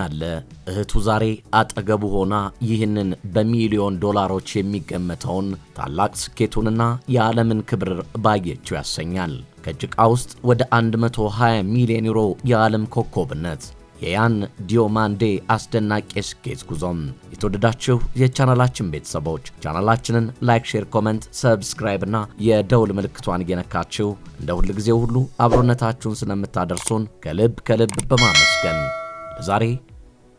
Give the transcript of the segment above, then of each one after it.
አለ እህቱ ዛሬ አጠገቡ ሆና ይህንን በሚሊዮን ዶላሮች የሚገመተውን ታላቅ ስኬቱንና የዓለምን ክብር ባየችው ያሰኛል። ከጭቃ ውስጥ ወደ 120 ሚሊዮን ዩሮ የዓለም ኮከብነት የያን ዲዮማንዴ አስደናቂ ስኬት ጉዞም። የተወደዳችሁ የቻናላችን ቤተሰቦች ቻናላችንን ላይክ፣ ሼር፣ ኮሜንት፣ ሰብስክራይብ እና የደውል ምልክቷን እየነካችሁ እንደ ሁል ጊዜው ሁሉ አብሮነታችሁን ስለምታደርሱን ከልብ በማመስገን ለዛሬ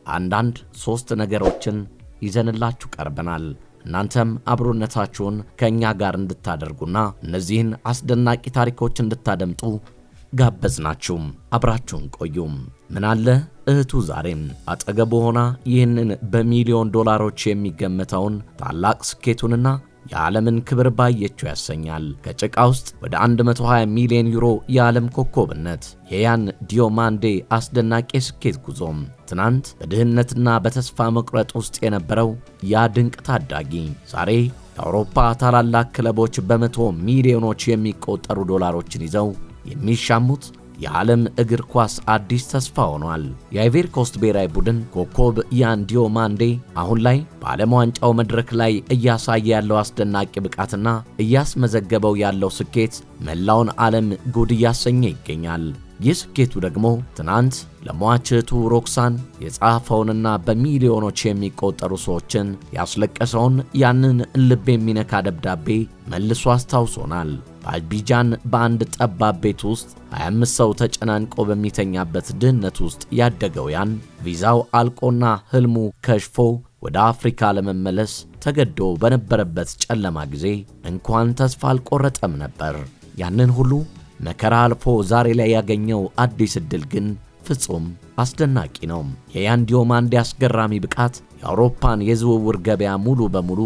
አንዳንድ 3 ነገሮችን ይዘንላችሁ ቀርበናል። እናንተም አብሮነታችሁን ከኛ ጋር እንድታደርጉና እነዚህን አስደናቂ ታሪኮች እንድታደምጡ ጋበዝናችሁ። አብራችሁን ቆዩም። ምን አለ እህቱ ዛሬም አጠገቡ ሆና ይህንን በሚሊዮን ዶላሮች የሚገመተውን ታላቅ ስኬቱንና የዓለምን ክብር ባየችው ያሰኛል። ከጭቃ ውስጥ ወደ 120 ሚሊዮን ዩሮ የዓለም ኮከብነት የያን ዲዮማንዴ አስደናቂ ስኬት ጉዞም። ትናንት በድህነትና በተስፋ መቁረጥ ውስጥ የነበረው ያ ድንቅ ታዳጊ ዛሬ የአውሮፓ ታላላቅ ክለቦች በመቶ ሚሊዮኖች የሚቆጠሩ ዶላሮችን ይዘው የሚሻሙት የዓለም እግር ኳስ አዲስ ተስፋ ሆኗል። የአይቬሪ ኮስት ብሔራዊ ቡድን ኮከብ ያን ዲዮማንዴ አሁን ላይ በዓለም ዋንጫው መድረክ ላይ እያሳየ ያለው አስደናቂ ብቃትና እያስመዘገበው ያለው ስኬት መላውን ዓለም ጉድ እያሰኘ ይገኛል። ይህ ስኬቱ ደግሞ ትናንት ለሟች እህቱ ሮክሳን የጻፈውንና በሚሊዮኖች የሚቆጠሩ ሰዎችን ያስለቀሰውን ያንን ልብ የሚነካ ደብዳቤ መልሶ አስታውሶናል። በአቢጃን በአንድ ጠባብ ቤት ውስጥ 25 ሰው ተጨናንቆ በሚተኛበት ድህነት ውስጥ ያደገው ያን ቪዛው አልቆና ህልሙ ከሽፎ ወደ አፍሪካ ለመመለስ ተገዶ በነበረበት ጨለማ ጊዜ እንኳን ተስፋ አልቆረጠም ነበር። ያንን ሁሉ መከራ አልፎ ዛሬ ላይ ያገኘው አዲስ ዕድል ግን ፍጹም አስደናቂ ነው። የያን ዲዮማንዴ አስገራሚ ብቃት የአውሮፓን የዝውውር ገበያ ሙሉ በሙሉ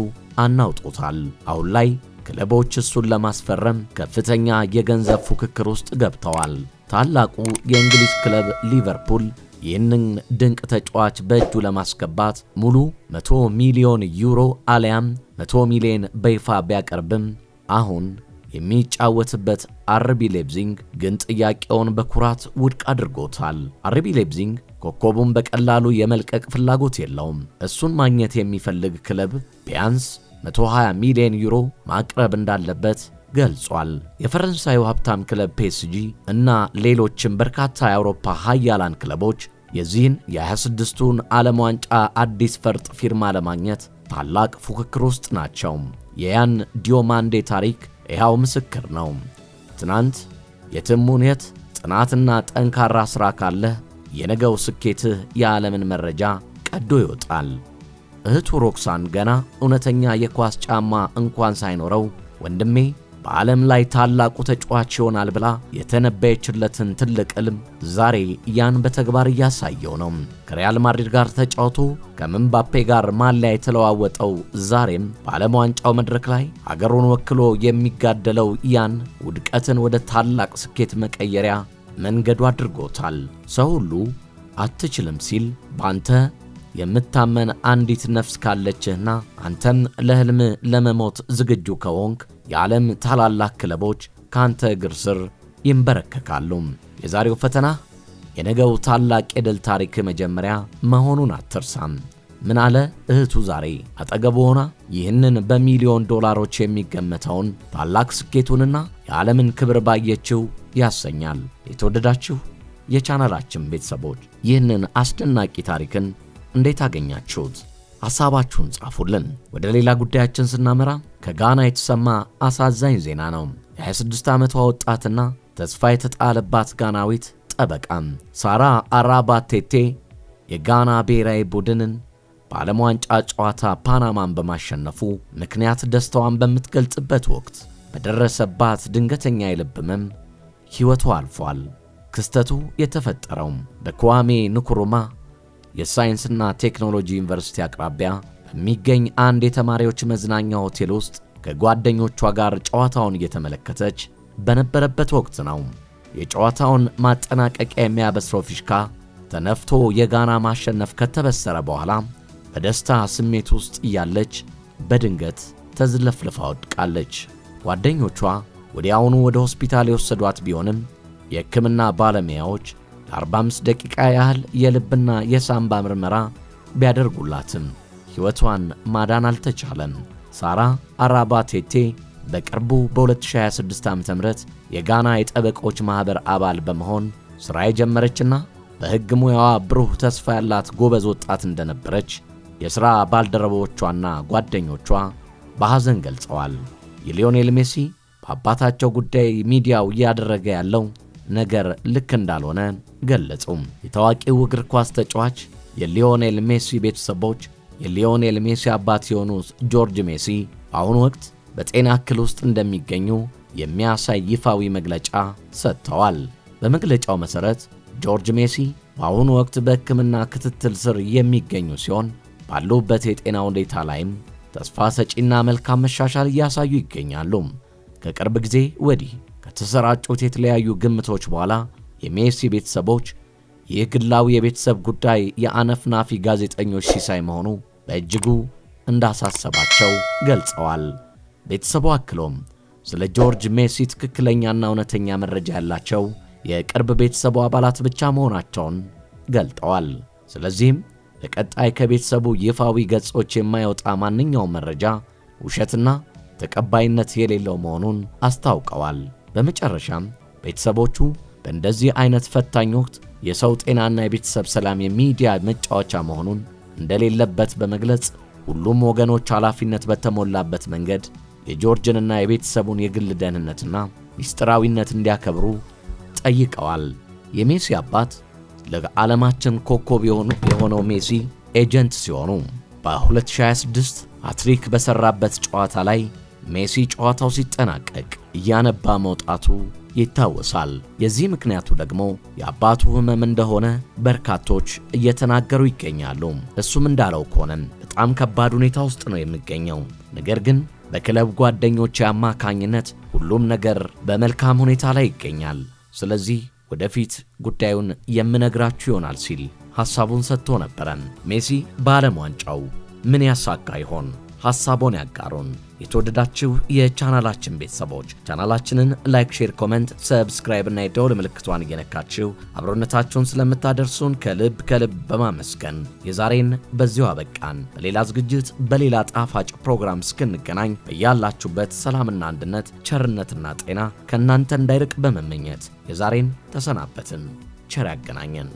አናውጦታል። አሁን ላይ ክለቦች እሱን ለማስፈረም ከፍተኛ የገንዘብ ፉክክር ውስጥ ገብተዋል። ታላቁ የእንግሊዝ ክለብ ሊቨርፑል ይህንን ድንቅ ተጫዋች በእጁ ለማስገባት ሙሉ 100 ሚሊዮን ዩሮ አሊያም 100 ሚሊዮን በይፋ ቢያቀርብም አሁን የሚጫወትበት አርቢ ሌፕዚንግ ግን ጥያቄውን በኩራት ውድቅ አድርጎታል። አርቢ ሌፕዚንግ ኮከቡን በቀላሉ የመልቀቅ ፍላጎት የለውም። እሱን ማግኘት የሚፈልግ ክለብ ቢያንስ 120 ሚሊዮን ዩሮ ማቅረብ እንዳለበት ገልጿል። የፈረንሳዩ ሀብታም ክለብ ፒኤስጂ እና ሌሎችም በርካታ የአውሮፓ ሀያላን ክለቦች የዚህን የ26ቱን ዓለም ዋንጫ አዲስ ፈርጥ ፊርማ ለማግኘት ታላቅ ፉክክር ውስጥ ናቸው። የያን ዲዮማንዴ ታሪክ ይኸው ምስክር ነው። ትናንት የትም ሁኔት ጽናትና ጠንካራ ሥራ ካለህ የነገው ስኬትህ የዓለምን መረጃ ቀዶ ይወጣል። እህቱ ሮክሳን ገና እውነተኛ የኳስ ጫማ እንኳን ሳይኖረው ወንድሜ በዓለም ላይ ታላቁ ተጫዋች ይሆናል ብላ የተነበየችለትን ትልቅ ሕልም ዛሬ ያን በተግባር እያሳየው ነው። ከሪያል ማድሪድ ጋር ተጫውቶ ከምባፔ ጋር ማሊያ የተለዋወጠው ዛሬም በዓለም ዋንጫው መድረክ ላይ አገሩን ወክሎ የሚጋደለው ያን ውድቀትን ወደ ታላቅ ስኬት መቀየሪያ መንገዱ አድርጎታል። ሰው ሁሉ አትችልም ሲል ባንተ የምታመን አንዲት ነፍስ ካለችህና አንተም ለህልም ለመሞት ዝግጁ ከሆንክ የዓለም ታላላቅ ክለቦች ካንተ እግር ስር ይንበረከካሉ። የዛሬው ፈተና የነገው ታላቅ የድል ታሪክ መጀመሪያ መሆኑን አትርሳም። ምን አለ እህቱ ዛሬ አጠገቡ ሆና ይህንን በሚሊዮን ዶላሮች የሚገመተውን ታላቅ ስኬቱንና የዓለምን ክብር ባየችው ያሰኛል። የተወደዳችሁ የቻናላችን ቤተሰቦች ይህንን አስደናቂ ታሪክን እንዴት አገኛችሁት? ሐሳባችሁን ጻፉልን። ወደ ሌላ ጉዳያችን ስናመራ ከጋና የተሰማ አሳዛኝ ዜና ነው። የ26 ዓመቷ ወጣትና ተስፋ የተጣለባት ጋናዊት ጠበቃም ሳራ አራባቴቴ የጋና ብሔራዊ ቡድንን በዓለም ዋንጫ ጨዋታ ፓናማን በማሸነፉ ምክንያት ደስታዋን በምትገልጽበት ወቅት በደረሰባት ድንገተኛ የልብ ህመም ሕይወቷ አልፏል። ክስተቱ የተፈጠረው በኳሜ ንኩሩማ የሳይንስና ቴክኖሎጂ ዩኒቨርሲቲ አቅራቢያ በሚገኝ አንድ የተማሪዎች መዝናኛ ሆቴል ውስጥ ከጓደኞቿ ጋር ጨዋታውን እየተመለከተች በነበረበት ወቅት ነው። የጨዋታውን ማጠናቀቂያ የሚያበስረው ፊሽካ ተነፍቶ የጋና ማሸነፍ ከተበሰረ በኋላ በደስታ ስሜት ውስጥ እያለች በድንገት ተዝለፍልፋ ወድቃለች። ጓደኞቿ ወዲያውኑ ወደ ሆስፒታል የወሰዷት ቢሆንም የሕክምና ባለሙያዎች ለ45 ደቂቃ ያህል የልብና የሳምባ ምርመራ ቢያደርጉላትም ሕይወቷን ማዳን አልተቻለም። ሳራ አራባቴቴ በቅርቡ በ2026 ዓ.ም የጋና የጠበቆች ማኅበር አባል በመሆን ሥራ የጀመረችና በሕግ ሙያዋ ብሩህ ተስፋ ያላት ጎበዝ ወጣት እንደነበረች የሥራ ባልደረቦቿና ጓደኞቿ በሐዘን ገልጸዋል። የሊዮኔል ሜሲ በአባታቸው ጉዳይ ሚዲያው እያደረገ ያለው ነገር ልክ እንዳልሆነ ገለጹ። የታዋቂው እግር ኳስ ተጫዋች የሊዮኔል ሜሲ ቤተሰቦች የሊዮኔል ሜሲ አባት የሆኑት ጆርጅ ሜሲ በአሁኑ ወቅት በጤና እክል ውስጥ እንደሚገኙ የሚያሳይ ይፋዊ መግለጫ ሰጥተዋል። በመግለጫው መሠረት ጆርጅ ሜሲ በአሁኑ ወቅት በሕክምና ክትትል ስር የሚገኙ ሲሆን ባሉበት የጤና ሁኔታ ላይም ተስፋ ሰጪና መልካም መሻሻል እያሳዩ ይገኛሉ። ከቅርብ ጊዜ ወዲህ ከተሰራጩት የተለያዩ ግምቶች በኋላ የሜሲ ቤተሰቦች ይህ ግላዊ የቤተሰብ ጉዳይ የአነፍናፊ ጋዜጠኞች ሲሳይ መሆኑ በእጅጉ እንዳሳሰባቸው ገልጸዋል። ቤተሰቡ አክሎም ስለ ጆርጅ ሜሲ ትክክለኛና እውነተኛ መረጃ ያላቸው የቅርብ ቤተሰቡ አባላት ብቻ መሆናቸውን ገልጠዋል። ስለዚህም በቀጣይ ከቤተሰቡ ይፋዊ ገጾች የማይወጣ ማንኛውም መረጃ ውሸትና ተቀባይነት የሌለው መሆኑን አስታውቀዋል። በመጨረሻም ቤተሰቦቹ በእንደዚህ አይነት ፈታኝ ወቅት የሰው ጤናና የቤተሰብ ሰላም የሚዲያ መጫወቻ መሆኑን እንደሌለበት በመግለጽ ሁሉም ወገኖች ኃላፊነት በተሞላበት መንገድ የጆርጅንና የቤተሰቡን የግል ደህንነትና ሚስጥራዊነት እንዲያከብሩ ጠይቀዋል። የሜሲ አባት ለዓለማችን ኮከብ የሆነው ሜሲ ኤጀንት ሲሆኑ በ2026 ሃትሪክ በሰራበት ጨዋታ ላይ ሜሲ ጨዋታው ሲጠናቀቅ እያነባ መውጣቱ ይታወሳል። የዚህ ምክንያቱ ደግሞ የአባቱ ሕመም እንደሆነ በርካቶች እየተናገሩ ይገኛሉ። እሱም እንዳለው ከሆነም በጣም ከባድ ሁኔታ ውስጥ ነው የሚገኘው። ነገር ግን በክለብ ጓደኞቼ አማካኝነት ሁሉም ነገር በመልካም ሁኔታ ላይ ይገኛል። ስለዚህ ወደፊት ጉዳዩን የምነግራችሁ ይሆናል ሲል ሐሳቡን ሰጥቶ ነበረን። ሜሲ በዓለም ዋንጫው ምን ያሳካ ይሆን? ሐሳቦን ያጋሩን። የተወደዳችሁ የቻናላችን ቤተሰቦች ቻናላችንን ላይክ፣ ሼር፣ ኮሜንት፣ ሰብስክራይብ እና የደወል ምልክቷን እየነካችሁ አብሮነታችሁን ስለምታደርሱን ከልብ በማመስገን የዛሬን በዚሁ አበቃን። በሌላ ዝግጅት በሌላ ጣፋጭ ፕሮግራም እስክንገናኝ በያላችሁበት ሰላምና አንድነት ቸርነትና ጤና ከእናንተ እንዳይርቅ በመመኘት የዛሬን ተሰናበትን። ቸር ያገናኘን።